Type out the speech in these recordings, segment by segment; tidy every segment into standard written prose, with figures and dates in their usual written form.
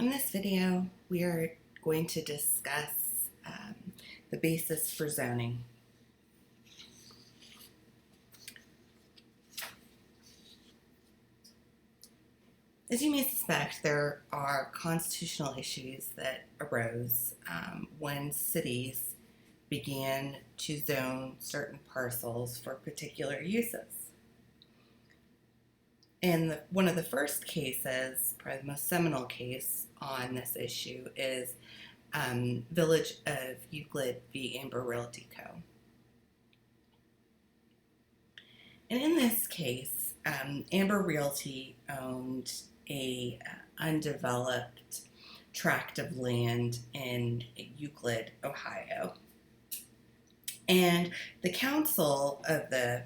In this video, we are going to discuss the basis for zoning. As you may suspect, there are constitutional issues that arose when cities began to zone certain parcels for particular uses. And one of the first cases, probably the most seminal case on this issue, is Village of Euclid v. Amber Realty Co. And in this case, Amber Realty owned a undeveloped tract of land in Euclid, Ohio. And the council of the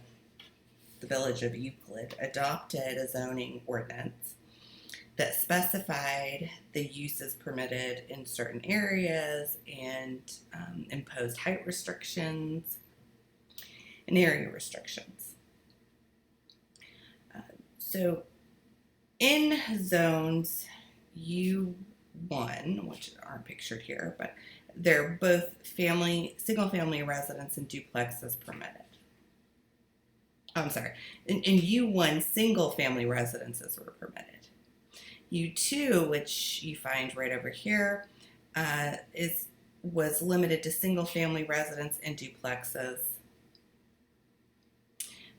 Village of Euclid adopted a zoning ordinance that specified the uses permitted in certain areas and imposed height restrictions and area restrictions. So in zones U1, which aren't pictured here, but they're both single-family residence and duplexes permitted. I'm sorry, in U1, single-family residences were permitted. U2, which you find right over here, was limited to single-family residence and duplexes.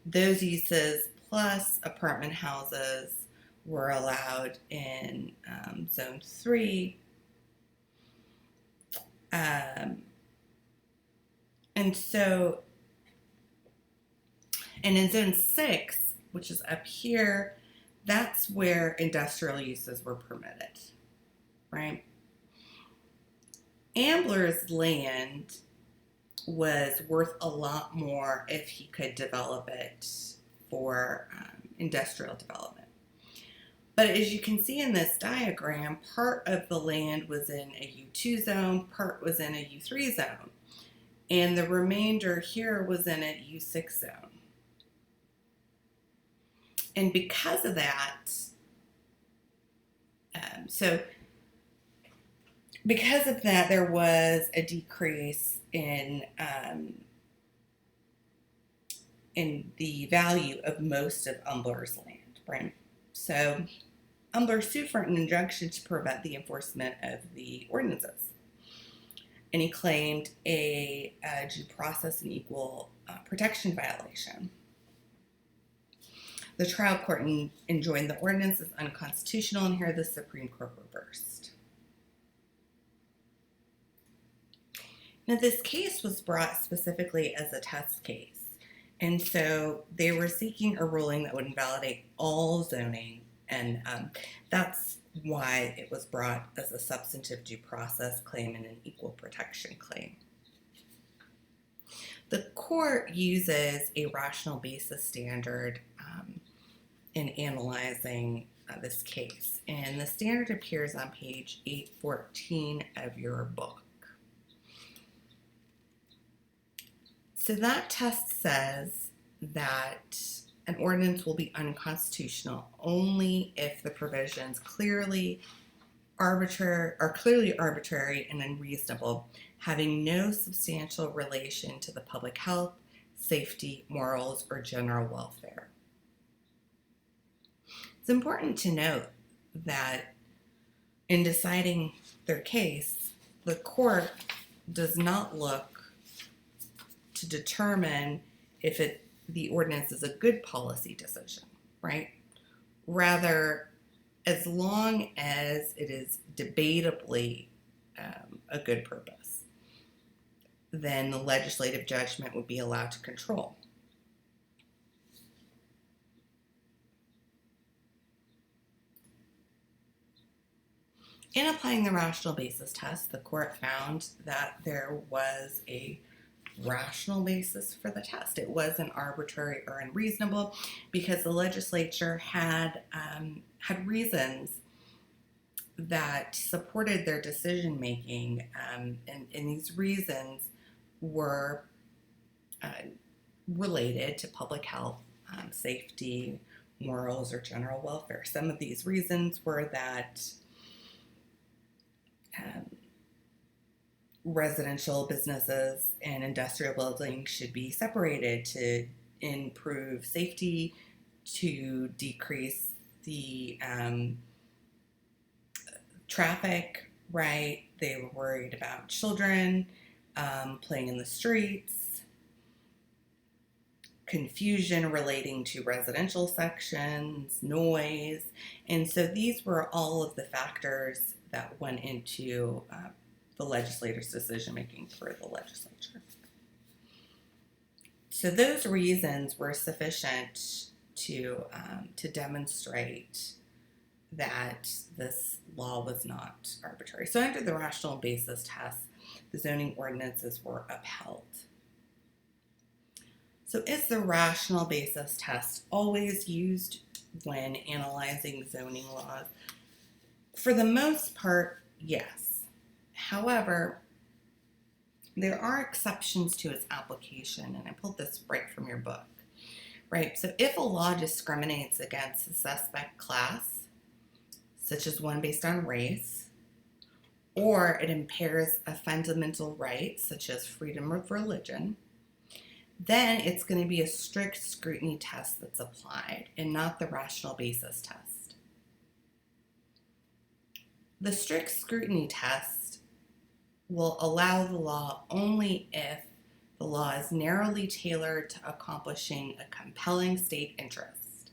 Those uses plus apartment houses were allowed in Zone 3. And in Zone 6, which is up here, that's where industrial uses were permitted, right? Ambler's land was worth a lot more if he could develop it for industrial development. But as you can see in this diagram, part of the land was in a U2 zone, part was in a U3 zone, and the remainder here was in a U6 zone. And because of that, there was a decrease in the value of most of Ambler's land, right? So Ambler sued for an injunction to prevent the enforcement of the ordinances. And he claimed a due process and equal protection violation. The trial court enjoined the ordinance as unconstitutional, and here the Supreme Court reversed. Now, this case was brought specifically as a test case, and so they were seeking a ruling that would invalidate all zoning, and that's why it was brought as a substantive due process claim and an equal protection claim. The court uses a rational basis standard in analyzing this case, and the standard appears on page 814 of your book. So that test says that an ordinance will be unconstitutional only if the provisions clearly arbitrary and unreasonable, having no substantial relation to the public health, safety, morals, or general welfare. It's important to note that in deciding their case, the court does not look to determine if the ordinance is a good policy decision, right? Rather, as long as it is debatably a good purpose, then the legislative judgment would be allowed to control. In applying the rational basis test, the court found that there was a rational basis for the test. It wasn't arbitrary or unreasonable because the legislature had reasons that supported their decision making, and these reasons were related to public health, safety, morals, or general welfare. Some of these reasons were that um, residential businesses and industrial buildings should be separated to improve safety, to decrease the traffic, right? They were worried about children playing in the streets, confusion relating to residential sections, noise. And so these were all of the factors that went into the legislator's decision making for the legislature. So those reasons were sufficient to demonstrate that this law was not arbitrary. So under the rational basis test, the zoning ordinances were upheld. So is the rational basis test always used when analyzing zoning laws? For the most part, yes. However, there are exceptions to its application, and I pulled this right from your book, right? So if a law discriminates against a suspect class, such as one based on race, or it impairs a fundamental right, such as freedom of religion, then it's going to be a strict scrutiny test that's applied and not the rational basis test. The strict scrutiny test will allow the law only if the law is narrowly tailored to accomplishing a compelling state interest.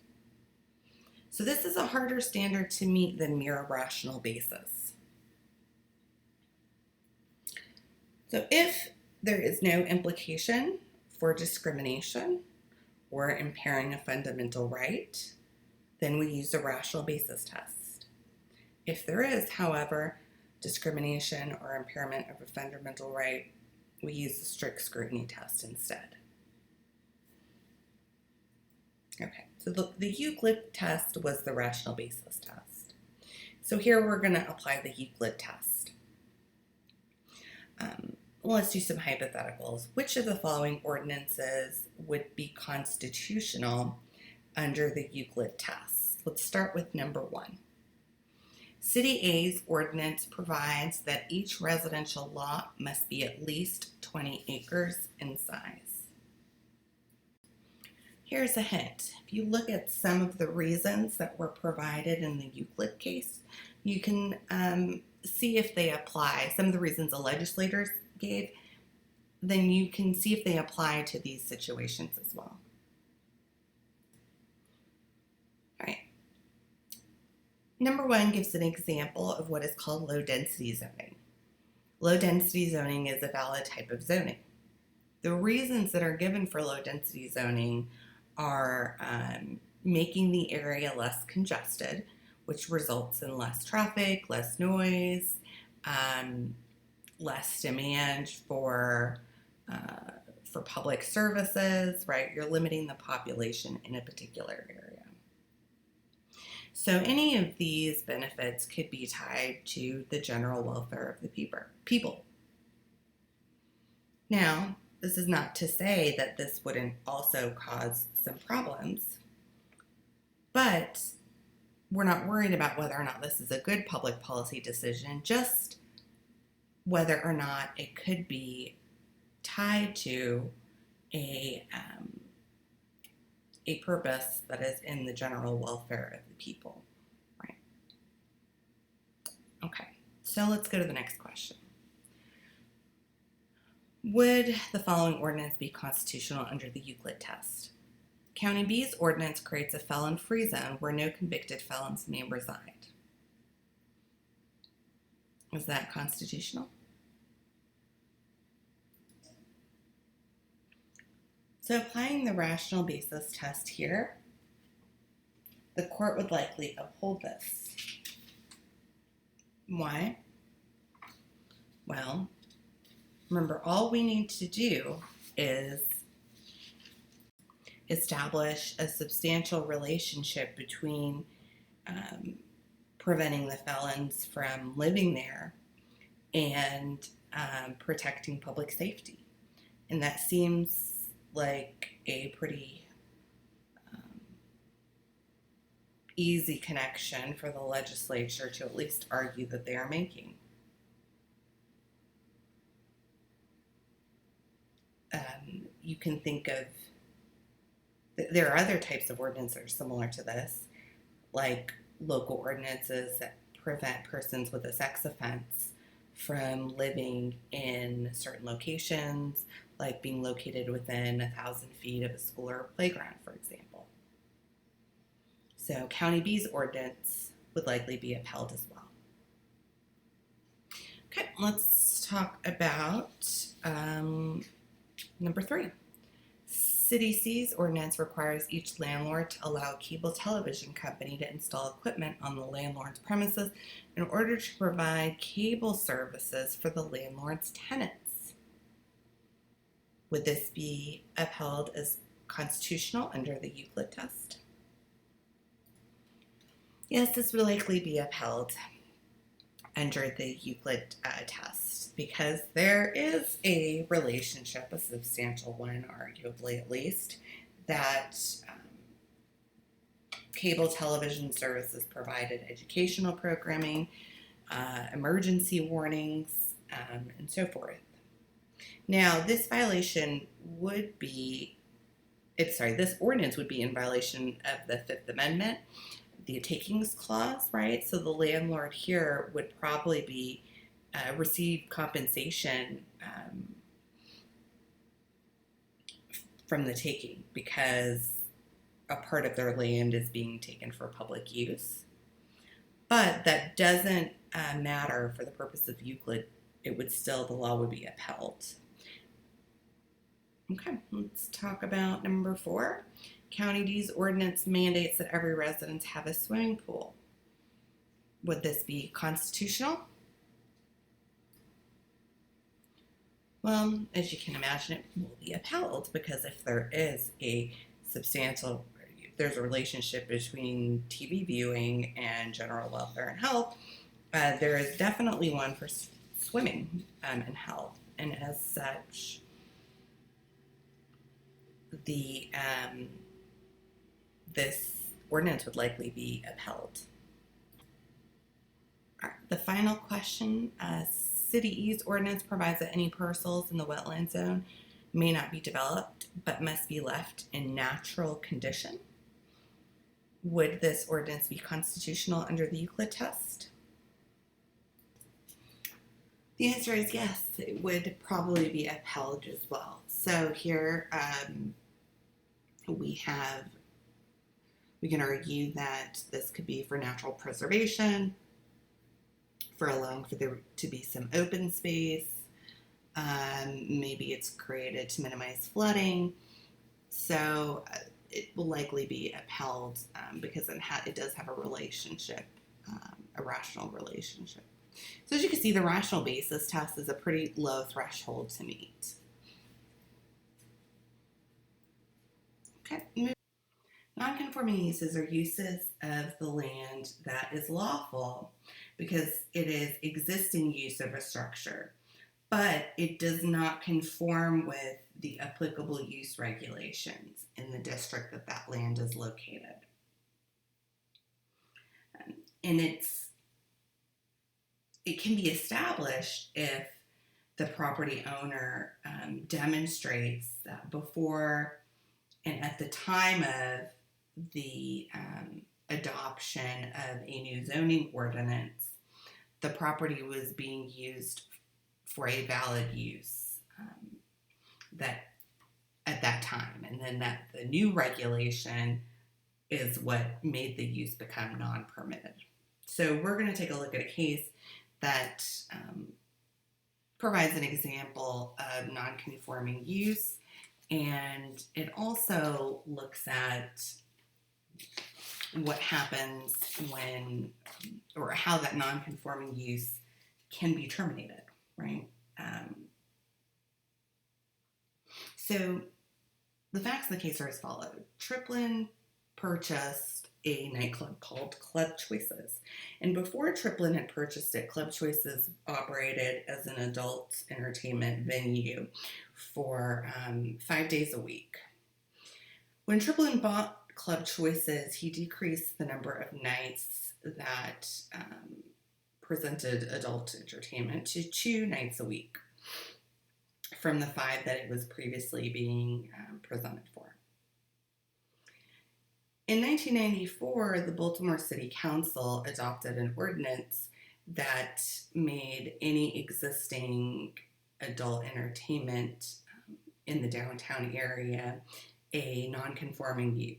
So this is a harder standard to meet than mere rational basis. So if there is no implication for discrimination or impairing a fundamental right, then we use the rational basis test. If there is, however, discrimination or impairment of a fundamental right, we use the strict scrutiny test instead. Okay, so the Euclid test was the rational basis test. So here we're going to apply the Euclid test. Let's do some hypotheticals. Which of the following ordinances would be constitutional under the Euclid test? Let's start with number 1. City A's ordinance provides that each residential lot must be at least 20 acres in size. Here's a hint. If you look at some of the reasons that were provided in the Euclid case, you can see if they apply. Some of the reasons the legislators gave, then you can see if they apply to these situations as well. All right. Number 1 gives an example of what is called low density zoning. Low density zoning is a valid type of zoning. The reasons that are given for low density zoning are making the area less congested, which results in less traffic, less noise, less demand for public services, right? You're limiting the population in a particular area. So any of these benefits could be tied to the general welfare of the people. Now, this is not to say that this wouldn't also cause some problems, but we're not worried about whether or not this is a good public policy decision, just whether or not it could be tied to a purpose that is in the general welfare of the people, right? Okay, so let's go to the next question. Would the following ordinance be constitutional under the Euclid test? County B's ordinance creates a felon-free zone where no convicted felons may reside. Is that constitutional? So applying the rational basis test here, the court would likely uphold this. Why? Well, remember, all we need to do is establish a substantial relationship between preventing the felons from living there and protecting public safety. And that seems like a pretty easy connection for the legislature to at least argue that they are making. You can think of, there are other types of ordinances that are similar to this, like local ordinances that prevent persons with a sex offense from living in certain locations, like being located within 1,000 feet of a school or playground, for example. So County B's ordinance would likely be upheld as well. Okay, let's talk about number 3. City C's ordinance requires each landlord to allow a cable television company to install equipment on the landlord's premises in order to provide cable services for the landlord's tenants. Would this be upheld as constitutional under the Euclid test? Yes, this would likely be upheld under the Euclid test because there is a relationship, a substantial one, arguably at least, that cable television services provided educational programming, emergency warnings, and so forth. Now, this ordinance would be in violation of the Fifth Amendment, the takings clause, right? So the landlord here would probably receive compensation from the taking because a part of their land is being taken for public use. But that doesn't matter for the purpose of Euclid. The law would be upheld. Okay, let's talk about number 4. County D's ordinance mandates that every residence have a swimming pool. Would this be constitutional? Well, as you can imagine, it will be upheld because if there's a relationship between TV viewing and general welfare and health, there is definitely one for swimming and health. And as such, this ordinance would likely be upheld. All right, the final question, City E's ordinance provides that any parcels in the wetland zone may not be developed but must be left in natural condition. Would this ordinance be constitutional under the Euclid test? The answer is yes, it would probably be upheld as well. So here we can argue that this could be for natural preservation, for allowing for there to be some open space. Maybe it's created to minimize flooding. So it will likely be upheld because it does have a relationship, a rational relationship. So as you can see, the rational basis test is a pretty low threshold to meet. Okay. Non-conforming uses are uses of the land that is lawful because it is existing use of a structure, but it does not conform with the applicable use regulations in the district that land is located. And it can be established if the property owner demonstrates that before and at the time of the adoption of a new zoning ordinance, the property was being used for a valid use that at that time, and then that the new regulation is what made the use become non-permitted. So we're going to take a look at a case that provides an example of non-conforming use, and it also looks at what happens when, or how that non-conforming use can be terminated, right? So the facts of the case are as followed. Triplin purchased a nightclub called Club Choices. And before Triplin had purchased it, Club Choices operated as an adult entertainment venue for 5 days a week. When Triplin bought Club Choices, he decreased the number of nights that presented adult entertainment to 2 nights a week. from the 5 that it was previously being presented for. In 1994, the Baltimore City Council adopted an ordinance that made any existing adult entertainment in the downtown area a non-conforming use.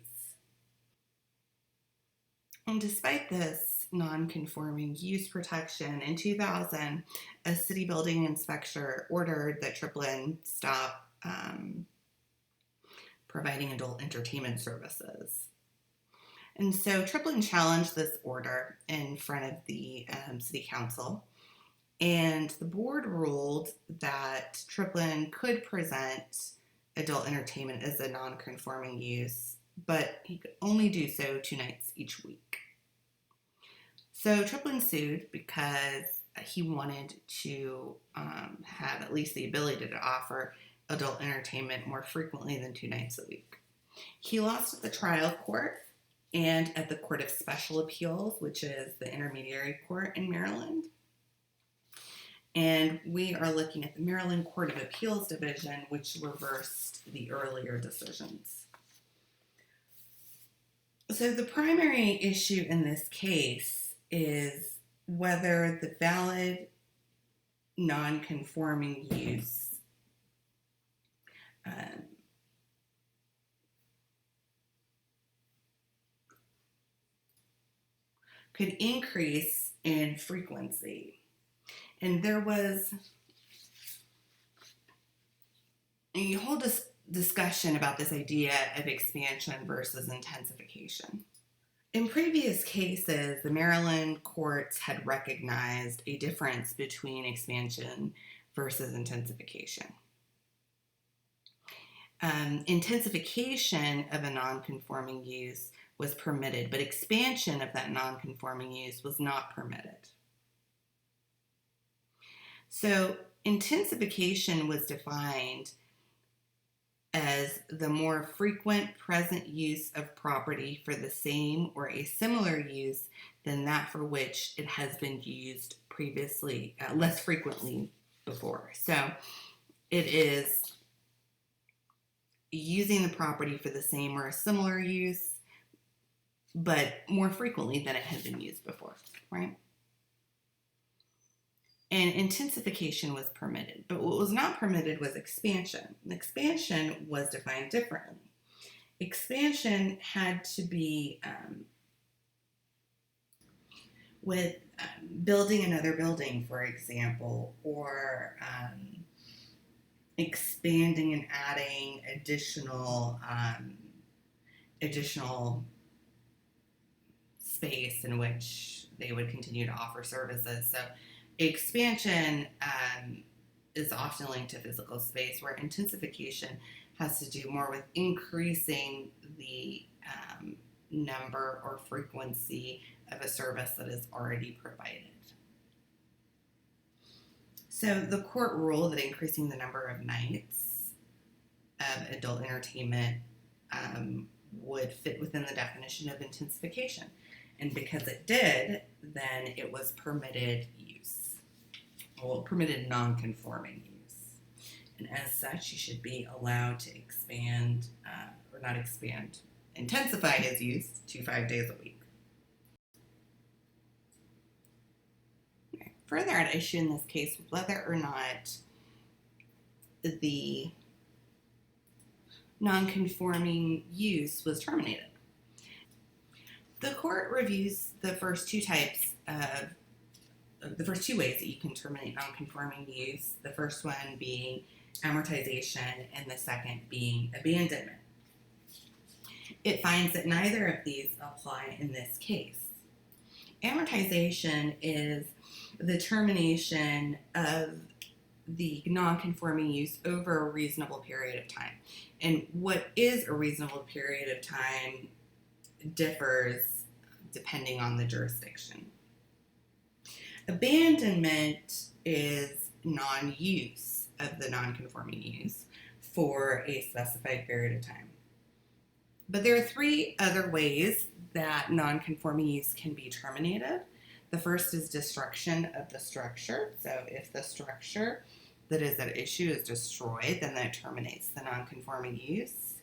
And despite this non-conforming use protection, in 2000, a city building inspector ordered that Triplin stop providing adult entertainment services. And so Triplin challenged this order in front of the city council, and the board ruled that Triplin could present adult entertainment as a non-conforming use, but he could only do so 2 nights each week. So Triplin sued because he wanted to have at least the ability to offer adult entertainment more frequently than 2 nights a week. He lost at the trial court and at the Court of Special Appeals, which is the intermediary court in Maryland. And we are looking at the Maryland Court of Appeals Division, which reversed the earlier decisions. So the primary issue in this case is whether the valid non-conforming use could increase in frequency. And there was a whole discussion about this idea of expansion versus intensification. In previous cases, the Maryland courts had recognized a difference between expansion versus intensification. Intensification of a non-conforming use was permitted, but expansion of that non-conforming use was not permitted. So intensification was defined as the more frequent present use of property for the same or a similar use than that for which it has been used previously, less frequently before. So it is using the property for the same or a similar use, but more frequently than it had been used before, right? And intensification was permitted, but what was not permitted was expansion. Expansion was defined differently. Expansion had to be with building another building, for example, or expanding and adding additional space in which they would continue to offer services. So expansion is often linked to physical space, where intensification has to do more with increasing the number or frequency of a service that is already provided. So the court ruled that increasing the number of nights of adult entertainment would fit within the definition of intensification. And because it did, then it was permitted use. Well, permitted non-conforming use. And as such, he should be allowed to expand, or not expand, intensify his use to 5 days a week. Further at issue in this case was whether or not the non-conforming use was terminated. The court reviews the first 2 types of the first 2 ways that you can terminate non-conforming use. The first one being amortization, and the second being abandonment. It finds that neither of these apply in this case. Amortization is the termination of the non-conforming use over a reasonable period of time. And what is a reasonable period of time differs depending on the jurisdiction. Abandonment is non-use of the non-conforming use for a specified period of time. But there are 3 other ways that non-conforming use can be terminated. The first is destruction of the structure. So if the structure that is at issue is destroyed, then that terminates the non-conforming use.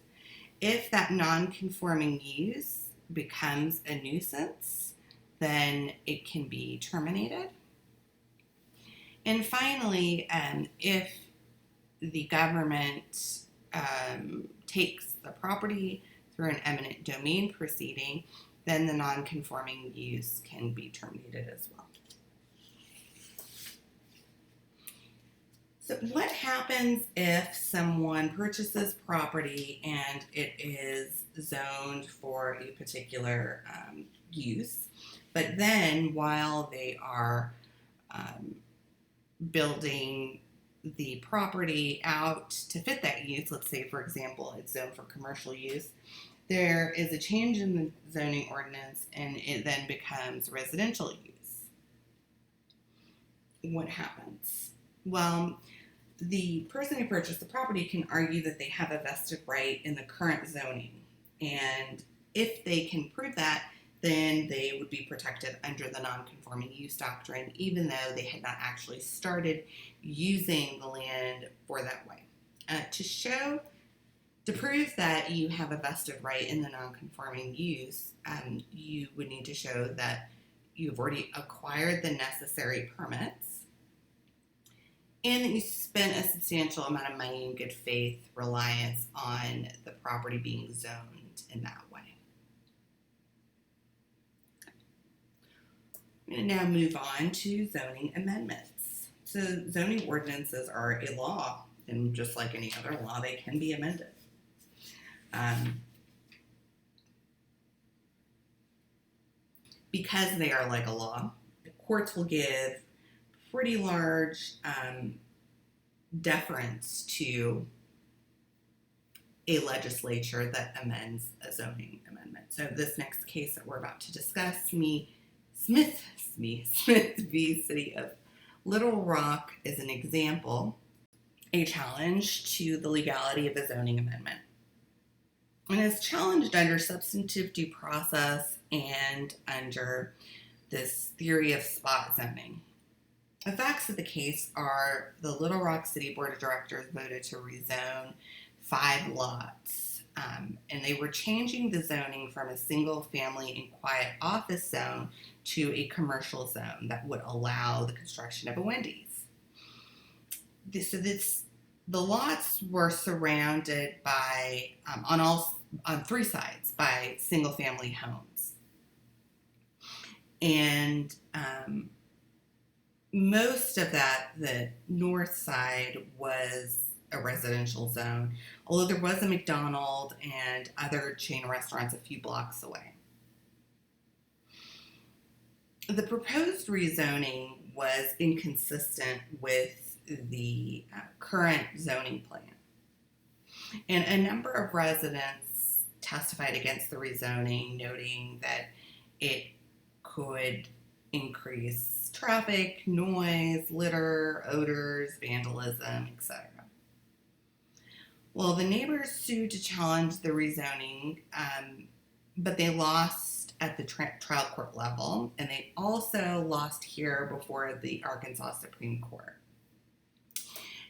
If that non-conforming use becomes a nuisance, then it can be terminated. And finally, if the government takes the property through an eminent domain proceeding, then the non-conforming use can be terminated as well. So what happens if someone purchases property and it is zoned for a particular use, but then while they are building the property out to fit that use, let's say, for example, it's zoned for commercial use, there is a change in the zoning ordinance and it then becomes residential use. What happens? Well, the person who purchased the property can argue that they have a vested right in the current zoning. And if they can prove that, then they would be protected under the non-conforming use doctrine, even though they had not actually started using the land for that way. To prove that you have a vested right in the non-conforming use, you would need to show that you've already acquired the necessary permits and that you spent a substantial amount of money in good faith reliance on the property being zoned in that way. I'm going to now move on to zoning amendments. So zoning ordinances are a law, and just like any other law, they can be amended. Because they are like a law, the courts will give pretty large deference to a legislature that amends a zoning amendment. So this next case that we're about to discuss, Smith v. City of Little Rock, is an example, a challenge to the legality of a zoning amendment. And is challenged under substantive due process and under this theory of spot zoning. The facts of the case are the Little Rock City Board of Directors voted to rezone 5 lots, and they were changing the zoning from a single family and quiet office zone to a commercial zone that would allow the construction of a Wendy's. The lots were surrounded by, on 3 sides, by single family homes. And most of that, the north side, was a residential zone, although there was a McDonald's and other chain restaurants a few blocks away. The proposed rezoning was inconsistent with the current zoning plan. And a number of residents testified against the rezoning, noting that it could increase traffic, noise, litter, odors, vandalism, etc. Well, the neighbors sued to challenge the rezoning, but they lost at the trial court level, and they also lost here before the Arkansas Supreme Court.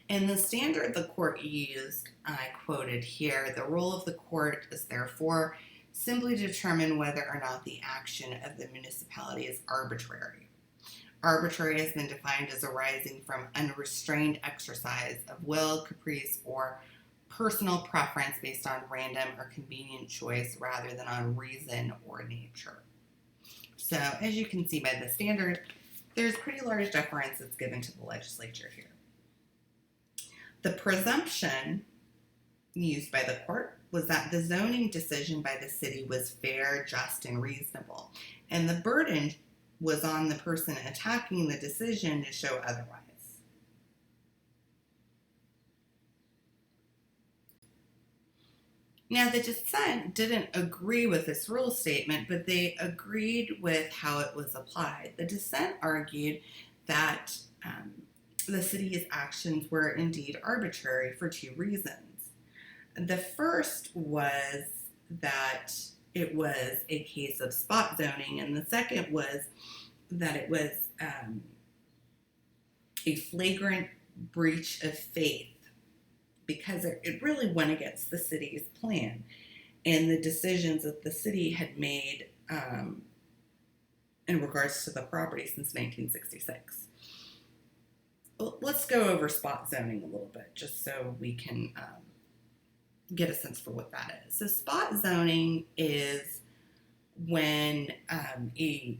And the standard the court used, I quoted here, the role of the court is therefore simply to determine whether or not the action of the municipality is arbitrary. Arbitrary has been defined as arising from unrestrained exercise of will, caprice, or personal preference based on random or convenient choice rather than on reason or nature. So, as you can see by the standard, there's pretty large deference that's given to the legislature here. The presumption used by the court was that the zoning decision by the city was fair, just, and reasonable, and the burden was on the person attacking the decision to show otherwise. Now, the dissent didn't agree with this rule statement, but they agreed with how it was applied. The dissent argued that the city's actions were indeed arbitrary for 2 reasons. The first was that it was a case of spot zoning, and the second was that it was a flagrant breach of faith because it really went against the city's plan and the decisions that the city had made in regards to the property since 1966. Well, let's go over spot zoning a little bit just so we can get a sense for what that is. So spot zoning is when a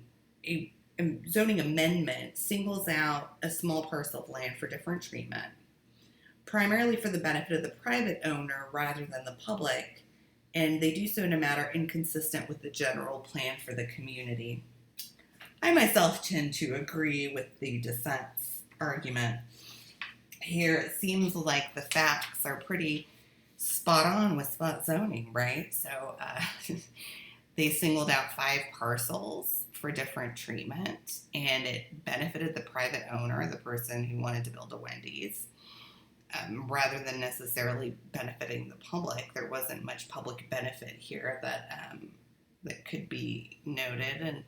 zoning amendment singles out a small parcel of land for different treatment, primarily for the benefit of the private owner rather than the public, and they do so in a manner inconsistent with the general plan for the community. I myself tend to agree with the dissent's argument. Here it seems like the facts are pretty spot on with spot zoning, right? So they singled out 5 parcels for different treatment, and it benefited the private owner, the person who wanted to build a Wendy's, rather than necessarily benefiting the public. There wasn't much public benefit here that could be noted, and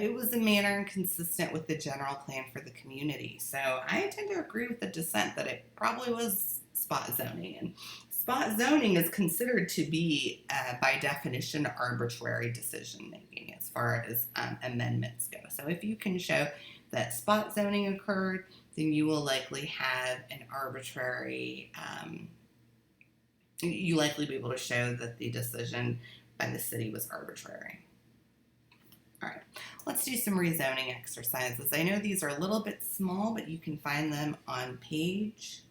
it was a manner consistent with the general plan for the community. So I tend to agree with the dissent that it probably was spot zoning. And spot zoning is considered to be, by definition, arbitrary decision making as far as amendments go. So if you can show that spot zoning occurred, then you will likely have an arbitrary, you likely be able to show that the decision by the city was arbitrary. All right, let's do some rezoning exercises. I know these are a little bit small, but you can find them on page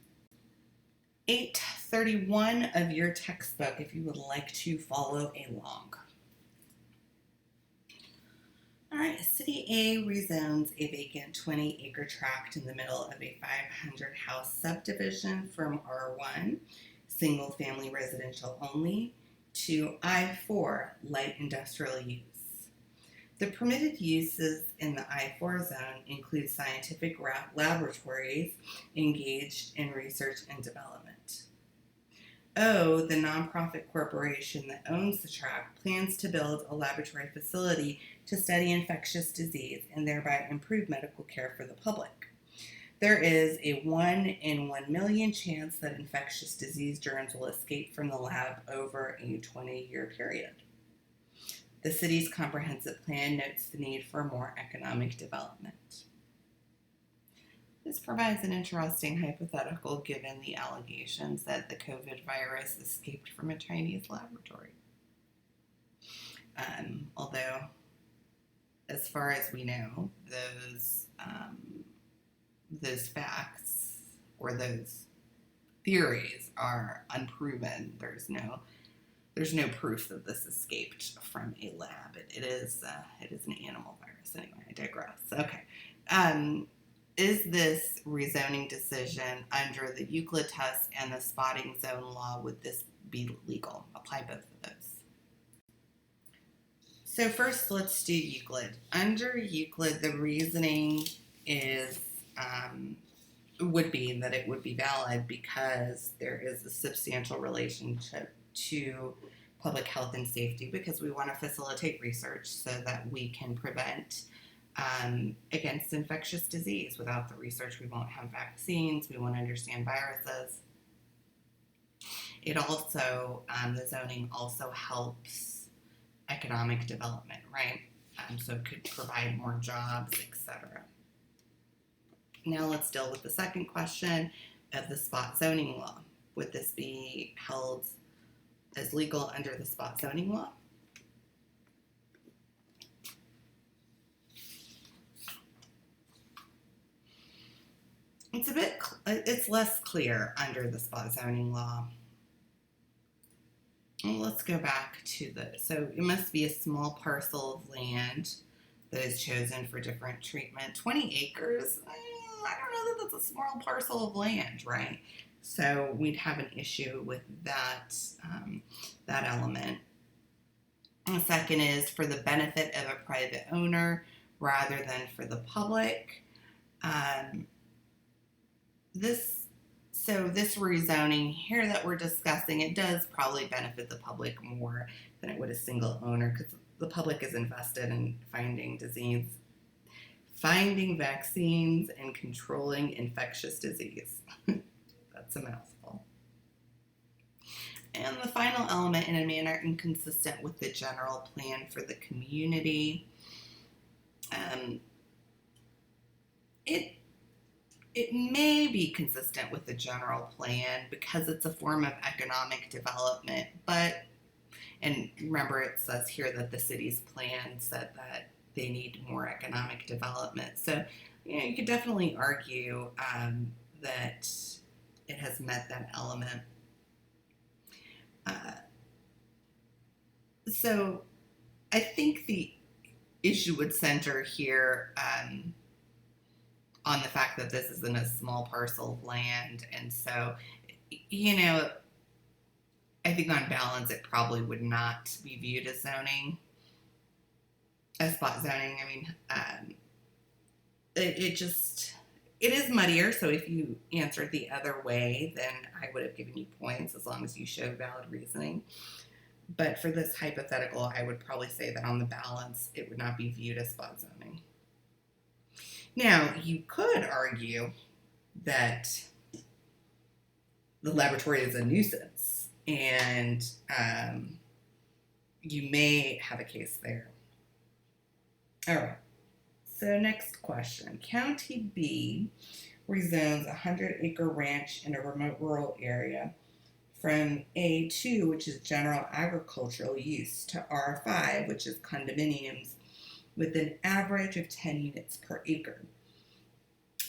831 of your textbook if you would like to follow along. All right, City A rezones a vacant 20-acre tract in the middle of a 500-house subdivision from R1, single-family residential only, to I4, light industrial use. The permitted uses in the I4 zone include scientific laboratories engaged in research and development. O, the nonprofit corporation that owns the tract, plans to build a laboratory facility to study infectious disease and thereby improve medical care for the public. There is a 1 in 1 million chance that infectious disease germs will escape from the lab over a 20-year period. The city's comprehensive plan notes the need for more economic development. This provides an interesting hypothetical given the allegations that the COVID virus escaped from a Chinese laboratory. Although, as far as we know, those facts or those theories are unproven. There's no proof that this escaped from a lab. It is an animal virus. Anyway, I digress. Okay. Is this rezoning decision under the Euclid test and the spotting zone law, would this be legal? Apply both of those. So first, let's do Euclid. Under Euclid, the reasoning is would be that it would be valid because there is a substantial relationship to public health and safety, because we want to facilitate research so that we can prevent against infectious disease. Without the research, we won't have vaccines. We won't understand viruses. It also, the zoning also helps economic development, right? So it could provide more jobs, etc. Now let's deal with the second question of the spot zoning law. Would this be held as legal under the spot zoning law? It's less clear under the spot zoning law. Well, let's go back to so it must be a small parcel of land that is chosen for different treatment. 20 acres, I don't know that that's a small parcel of land, right? So we'd have an issue with that, that element. And the second is for the benefit of a private owner rather than for the public. This rezoning here that we're discussing, it does probably benefit the public more than it would a single owner, because the public is invested in finding vaccines and controlling infectious disease. That's a mouthful. And the final element, in a manner inconsistent with the general plan for the community. It may be consistent with the general plan because it's a form of economic development, but, and remember it says here that the city's plan said that they need more economic development. So, you could definitely argue that it has met that element. So I think the issue would center here on the fact that this is in a small parcel of land. And so, I think on balance, it probably would not be viewed as zoning, as spot zoning. I mean, it is muddier. So if you answered the other way, then I would have given you points as long as you showed valid reasoning. But for this hypothetical, I would probably say that on the balance, it would not be viewed as spot zoning. Now, you could argue that the laboratory is a nuisance, and you may have a case there. All right. So next question. County B rezones a 100-acre ranch in a remote rural area from A2, which is general agricultural use, to R5, which is condominiums, with an average of 10 units per acre.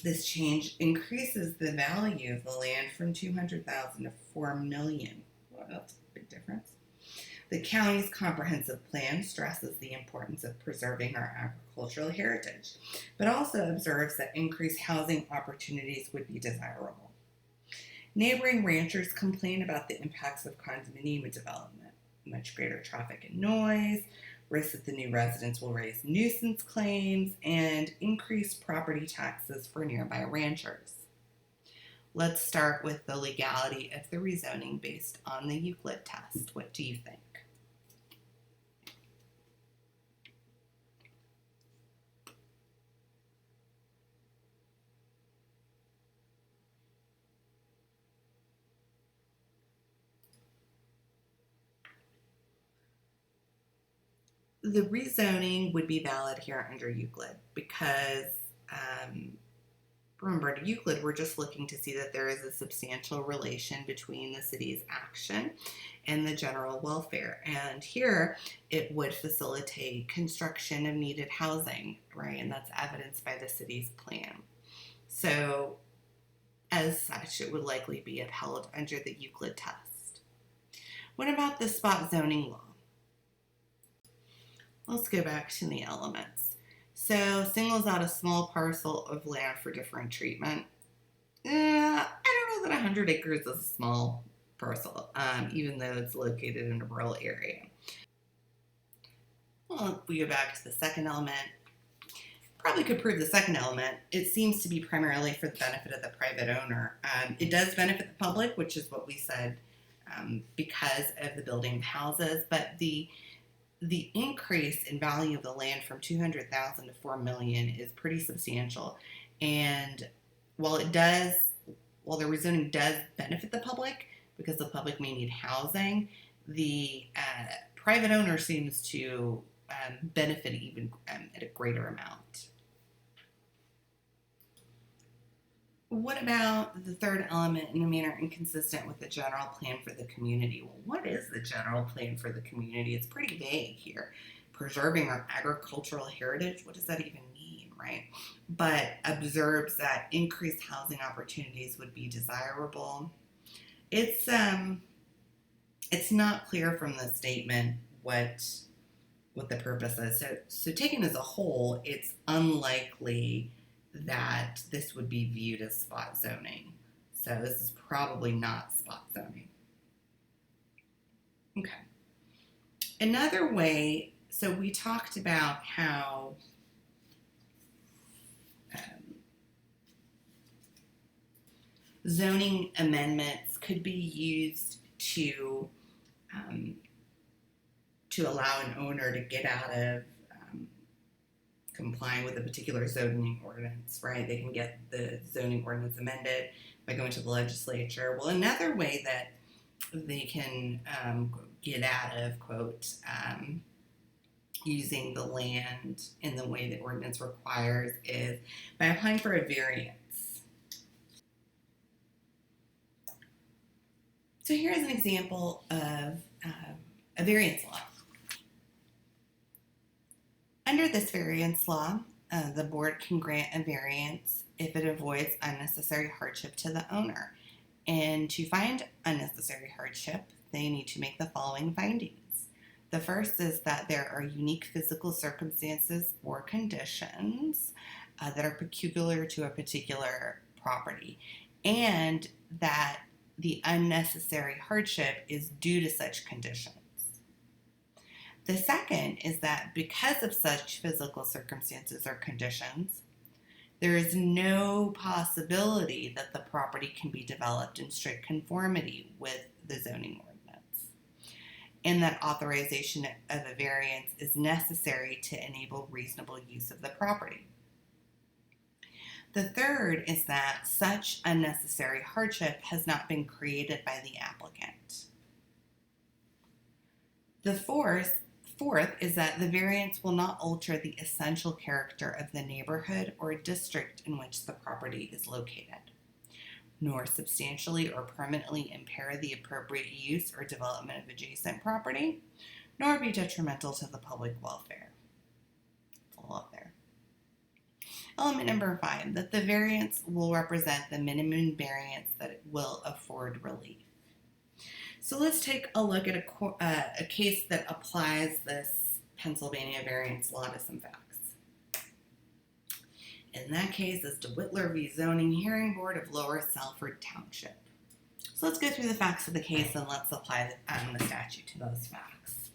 This change increases the value of the land from $200,000 to $4 million. Well, that's a big difference. The county's comprehensive plan stresses the importance of preserving our agricultural heritage, but also observes that increased housing opportunities would be desirable. Neighboring ranchers complain about the impacts of condominium development, much greater traffic and noise, risk that the new residents will raise nuisance claims, and increase property taxes for nearby ranchers. Let's start with the legality of the rezoning based on the Euclid test. What do you think? The rezoning would be valid here under Euclid because, remember, in Euclid, we're just looking to see that there is a substantial relation between the city's action and the general welfare. And here, it would facilitate construction of needed housing, right? And that's evidenced by the city's plan. So, as such, it would likely be upheld under the Euclid test. What about the spot zoning law? Let's go back to the elements. So, singles out a small parcel of land for different treatment. I don't know that 100 acres is a small parcel, even though it's located in a rural area. Well, if we go back to the second element, probably could prove the second element. It seems to be primarily for the benefit of the private owner. It does benefit the public, which is what we said, because of the building of houses, but the increase in value of the land from $200,000 to $4 million is pretty substantial. And while the rezoning does benefit the public because the public may need housing, the private owner seems to benefit even at a greater amount. What about the third element, in a manner inconsistent with the general plan for the community? Well, what is the general plan for the community? It's pretty vague here. Preserving our agricultural heritage, what does that even mean, right? But observes that increased housing opportunities would be desirable. It's not clear from the statement what the purpose is. So taken as a whole, it's unlikely that this would be viewed as spot zoning. So this is probably not spot zoning. Okay. Another way, so we talked about how zoning amendments could be used to allow an owner to get out of complying with a particular zoning ordinance, right? They can get the zoning ordinance amended by going to the legislature. Well, another way that they can get out of, quote, using the land in the way the ordinance requires is by applying for a variance. So here's an example of a variance law. Under this variance law, the board can grant a variance if it avoids unnecessary hardship to the owner. And to find unnecessary hardship, they need to make the following findings. The first is that there are unique physical circumstances or conditions that are peculiar to a particular property, and that the unnecessary hardship is due to such conditions. The second is that because of such physical circumstances or conditions, there is no possibility that the property can be developed in strict conformity with the zoning ordinance, and that authorization of a variance is necessary to enable reasonable use of the property. The third is that such unnecessary hardship has not been created by the applicant. The fourth is that the variance will not alter the essential character of the neighborhood or district in which the property is located, nor substantially or permanently impair the appropriate use or development of adjacent property, nor be detrimental to the public welfare. It's all up there. Element number 5, that the variance will represent the minimum variance that it will afford relief. So let's take a look at a case that applies this Pennsylvania variance law to some facts. In that case, is DeWittler v. Zoning Hearing Board of Lower Salford Township. So let's go through the facts of the case and let's apply the statute to those facts.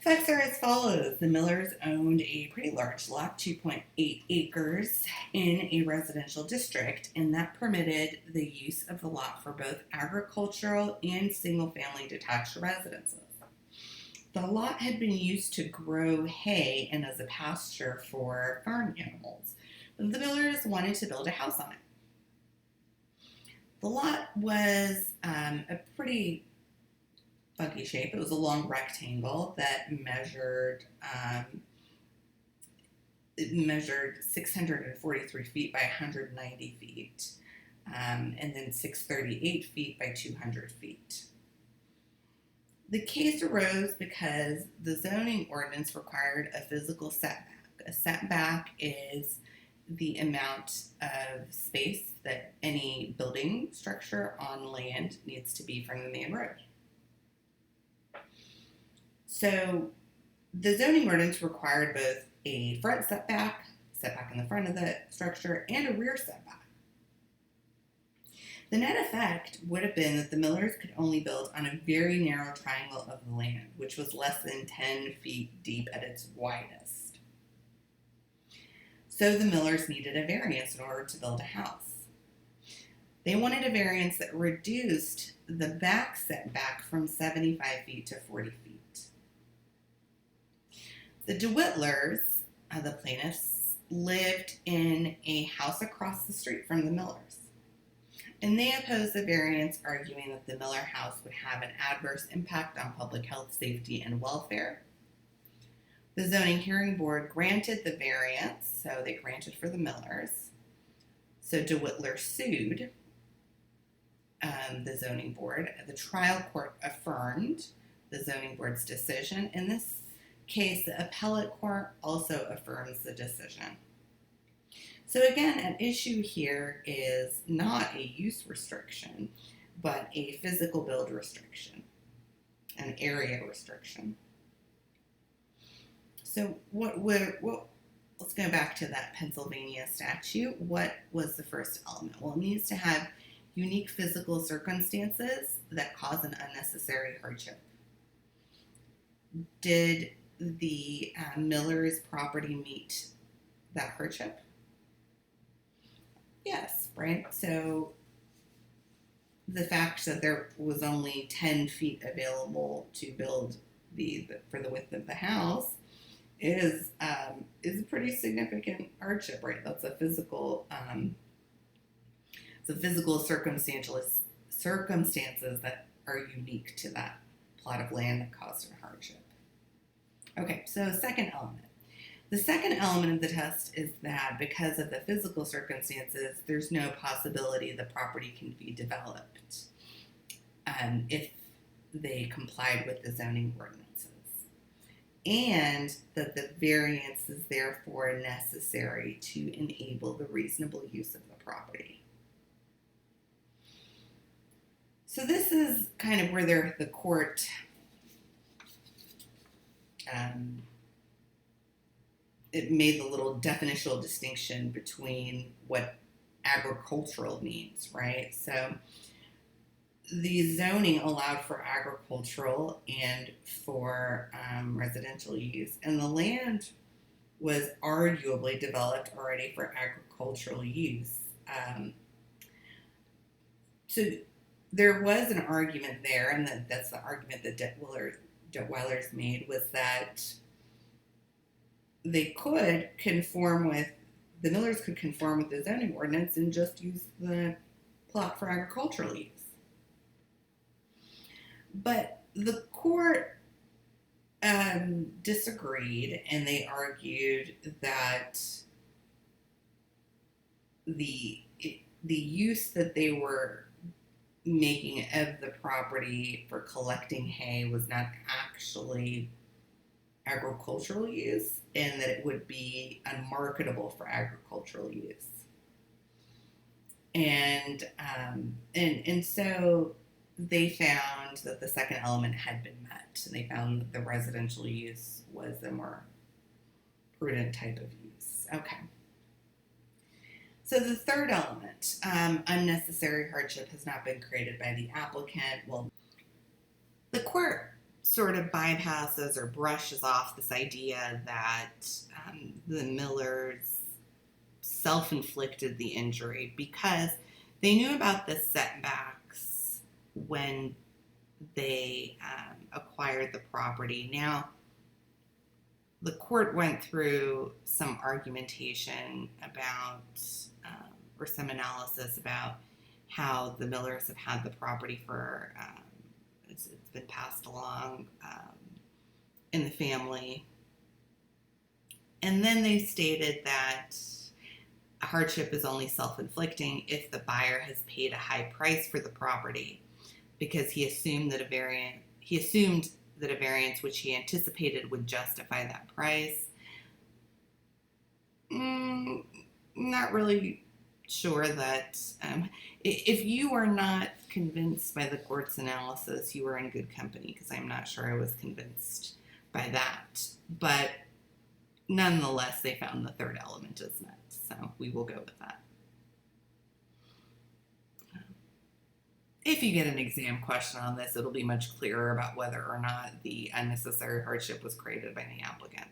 Facts are as follows. The Millers owned a pretty large lot, 2.8 acres, in a residential district, and that permitted the use of the lot for both agricultural and single-family detached residences. The lot had been used to grow hay and as a pasture for farm animals, but the Millers wanted to build a house on it. The lot was a pretty funky shape. It was a long rectangle that measured 643 feet by 190 feet, and then 638 feet by 200 feet. The case arose because the zoning ordinance required a physical setback. A setback is the amount of space that any building structure on land needs to be from the main road. So the zoning ordinance required both a front setback in the front of the structure, and a rear setback. The net effect would have been that the Millers could only build on a very narrow triangle of the land, which was less than 10 feet deep at its widest. So the Millers needed a variance in order to build a house. They wanted a variance that reduced the back setback from 75 feet to 40 feet. The DeWittlers, the plaintiffs, lived in a house across the street from the Millers, and they opposed the variance, arguing that the Miller house would have an adverse impact on public health, safety, and welfare. The Zoning Hearing Board granted the variance, so they granted for the Millers. So DeWittler sued the Zoning Board. The trial court affirmed the Zoning Board's decision. In this case, the appellate court also affirms the decision. So again, an issue here is not a use restriction, but a physical build restriction, an area restriction. So let's go back to that Pennsylvania statute. What was the first element? Well, it needs to have unique physical circumstances that cause an unnecessary hardship. Did the Miller's property meet that hardship? Yes, right? So the fact that there was only 10 feet available to build for the width of the house is a pretty significant hardship, right? That's a physical, circumstances that are unique to that plot of land that caused a hardship. Okay, so second element. The second element of the test is that because of the physical circumstances, there's no possibility the property can be developed if they complied with the zoning ordinances, and that the variance is therefore necessary to enable the reasonable use of the property. So this is kind of where the court it made the little definitional distinction between what agricultural means, right? So the zoning allowed for agricultural and for residential use, and the land was arguably developed already for agricultural use. So there was an argument there, and that's the argument that Detweiler's made, was that they could conform with, the Millers could conform with the zoning ordinance and just use the plot for agricultural use. But the court disagreed, and they argued that the use that they were making of the property for collecting hay was not actually agricultural use, and that it would be unmarketable for agricultural use. And so they found that the second element had been met, and they found that the residential use was a more prudent type of use. Okay. So the third element, unnecessary hardship has not been created by the applicant. Well, the court sort of bypasses or brushes off this idea that the Millers self-inflicted the injury because they knew about the setbacks when they acquired the property. Now, the court went through some argumentation about, or some analysis about how the Millers have had the property for, it's been passed along in the family. And then they stated that a hardship is only self-inflicting if the buyer has paid a high price for the property because he assumed that a variance which he anticipated would justify that price. Not really sure that if you are not convinced by the court's analysis, you are in good company, because I'm not sure I was convinced by that. But nonetheless, they found the third element is met, so we will go with that. If you get an exam question on this, it'll be much clearer about whether or not the unnecessary hardship was created by the applicant.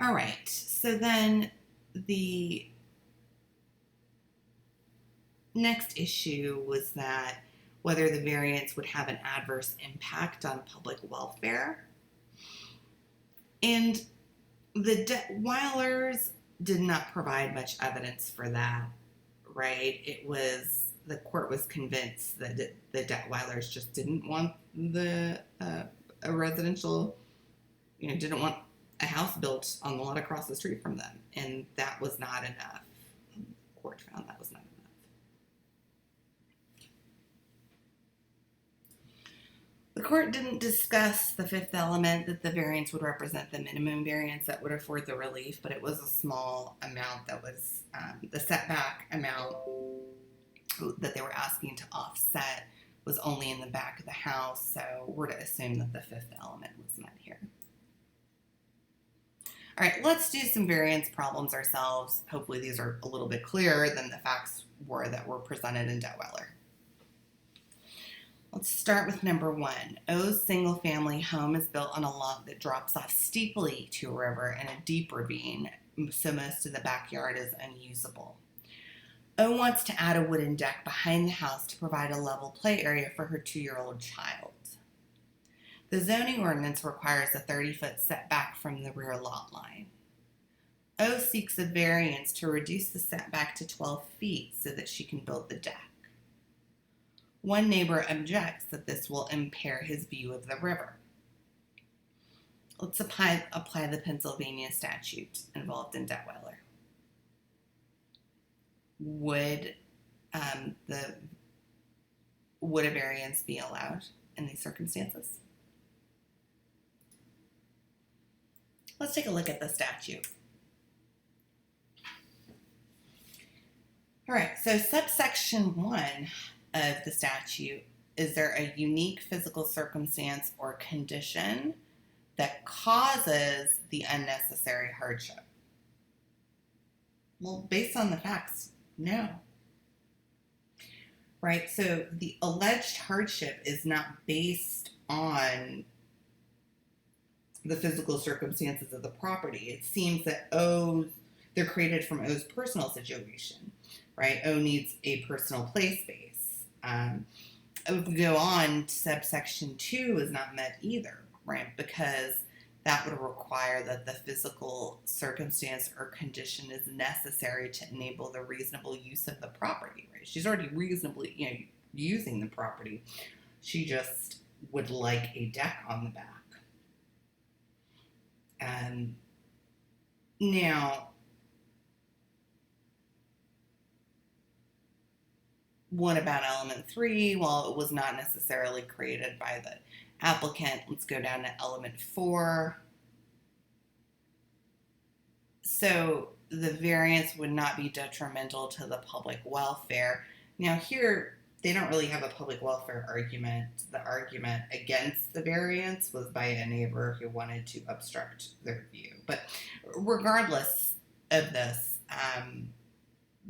All right, so then the next issue was that whether the variance would have an adverse impact on public welfare. And the Detweilers did not provide much evidence for that, right? It was, the court was convinced that the Detweilers just didn't want a residential, didn't want a house built on the lot across the street from them. And that was not enough. The court found that was not enough. The court didn't discuss the fifth element, that the variance would represent the minimum variance that would afford the relief, but it was a small amount that was the setback amount that they were asking to offset was only in the back of the house, so we're to assume that the fifth element was met here. All right, let's do some variance problems ourselves. Hopefully these are a little bit clearer than the facts were that were presented in Detweiler. Let's start with number one. O's single-family home is built on a lot that drops off steeply to a river and a deep ravine, so most of the backyard is unusable. O wants to add a wooden deck behind the house to provide a level play area for her 2-year-old child. The zoning ordinance requires a 30-foot setback from the rear lot line. O seeks a variance to reduce the setback to 12 feet so that she can build the deck. One neighbor objects that this will impair his view of the river. Let's apply the Pennsylvania statute involved in Detweiler. Would a variance be allowed in these circumstances? Let's take a look at the statute. All right, so subsection 1 of the statute, is there a unique physical circumstance or condition that causes the unnecessary hardship? Well, based on the facts, no. Right, so the alleged hardship is not based on the physical circumstances of the property. It seems that they're created from O's personal situation, right? O needs a personal play space. If we go on, subsection 2 is not met either, right? Because that would require that the physical circumstance or condition is necessary to enable the reasonable use of the property, right? She's already reasonably, using the property. She just would like a deck on the back. Now, what about element 3? Well, it was not necessarily created by the applicant. Let's go down to element 4. So the variance would not be detrimental to the public welfare. Now here, they don't really have a public welfare argument. The argument against the variance was by a neighbor who wanted to obstruct their view. But regardless of this,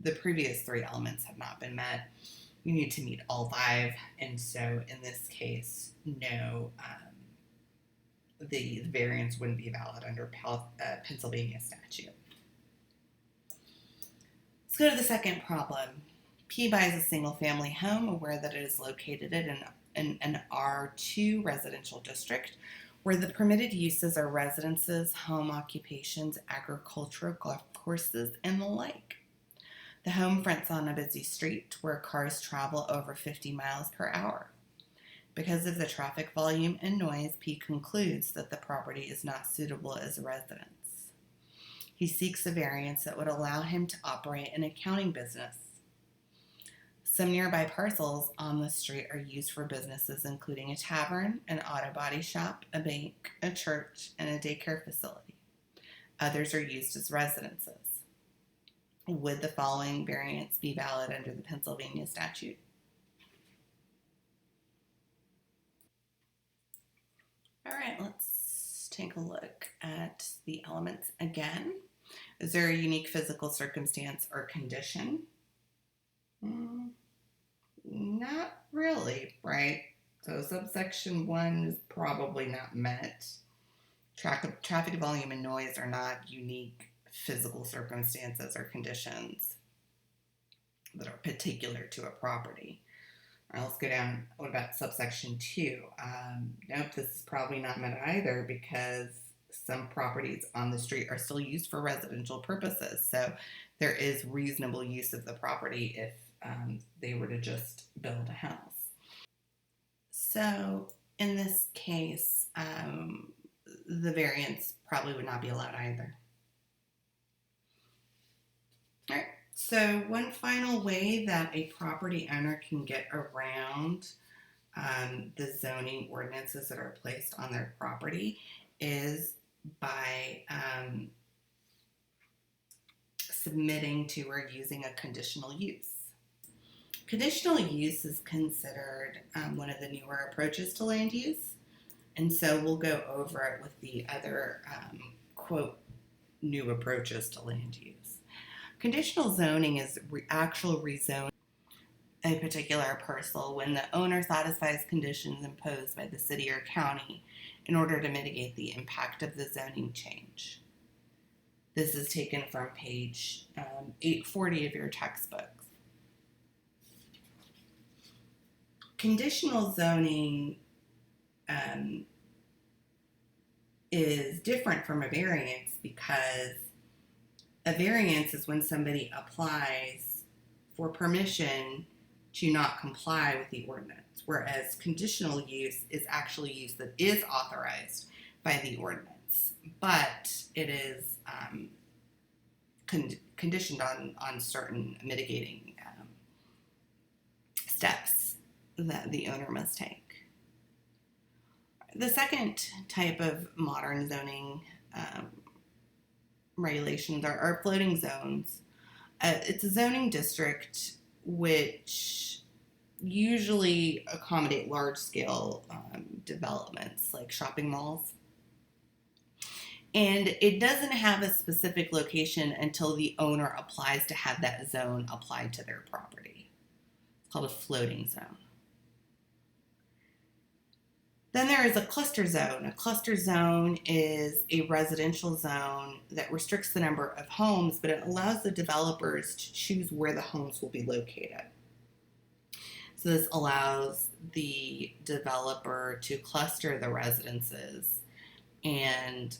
the previous 3 elements have not been met. You need to meet all 5, and so in this case, no, the variance wouldn't be valid under Pennsylvania statute. Let's go to the second problem. P buys a single-family home aware that it is located in an R2 residential district where the permitted uses are residences, home occupations, agriculture, golf courses, and the like. The home fronts on a busy street where cars travel over 50 miles per hour. Because of the traffic volume and noise, P concludes that the property is not suitable as a residence. He seeks a variance that would allow him to operate an accounting business. Some nearby parcels on the street are used for businesses including a tavern, an auto body shop, a bank, a church, and a daycare facility. Others are used as residences. Would the following variance be valid under the Pennsylvania statute? All right, let's take a look at the elements again. Is there a unique physical circumstance or condition? Not really, right? So subsection 1 is probably not met. Traffic volume and noise are not unique physical circumstances or conditions that are particular to a property. All right, let's go down. What about subsection 2? Nope, this is probably not met either because some properties on the street are still used for residential purposes. So there is reasonable use of the property if they were to just build a house. So in this case, the variance probably would not be allowed either. All right, so one final way that a property owner can get around the zoning ordinances that are placed on their property is by submitting to or using a conditional use. Conditional use is considered one of the newer approaches to land use, and so we'll go over it with the other, quote, new approaches to land use. Conditional zoning is actual rezoning a particular parcel when the owner satisfies conditions imposed by the city or county in order to mitigate the impact of the zoning change. This is taken from page 840 of your textbooks. Conditional zoning is different from a variance, because a variance is when somebody applies for permission to not comply with the ordinance, whereas conditional use is actually use that is authorized by the ordinance, but it is conditioned on certain mitigating steps that the owner must take. The second type of modern zoning regulations are floating zones. It's a zoning district which usually accommodate large-scale developments like shopping malls. And it doesn't have a specific location until the owner applies to have that zone applied to their property. It's called a floating zone. Then there is a cluster zone. A cluster zone is a residential zone that restricts the number of homes, but it allows the developers to choose where the homes will be located. So this allows the developer to cluster the residences and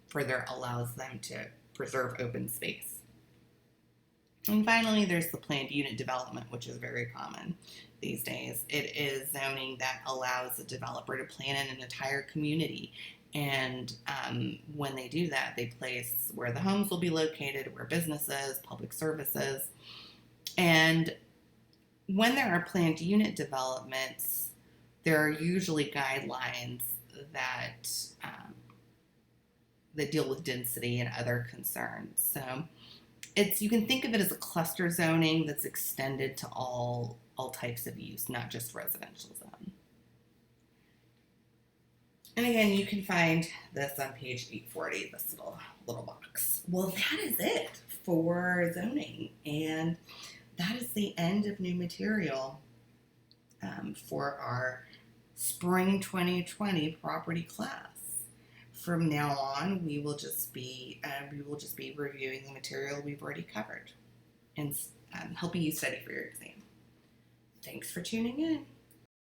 further allows them to preserve open space. And finally, there's the planned unit development, which is very common these days. It is zoning that allows the developer to plan in an entire community. And when they do that, they place where the homes will be located, where businesses, public services. And when there are planned unit developments, there are usually guidelines that deal with density and other concerns. So you can think of it as a cluster zoning that's extended to all types of use, not just residential zone. And again, you can find this on page 840, this little box. Well, that is it for zoning, and that is the end of new material for our spring 2020 property class. From now on, we will just be reviewing the material we've already covered and helping you study for your exam. Thanks for tuning in.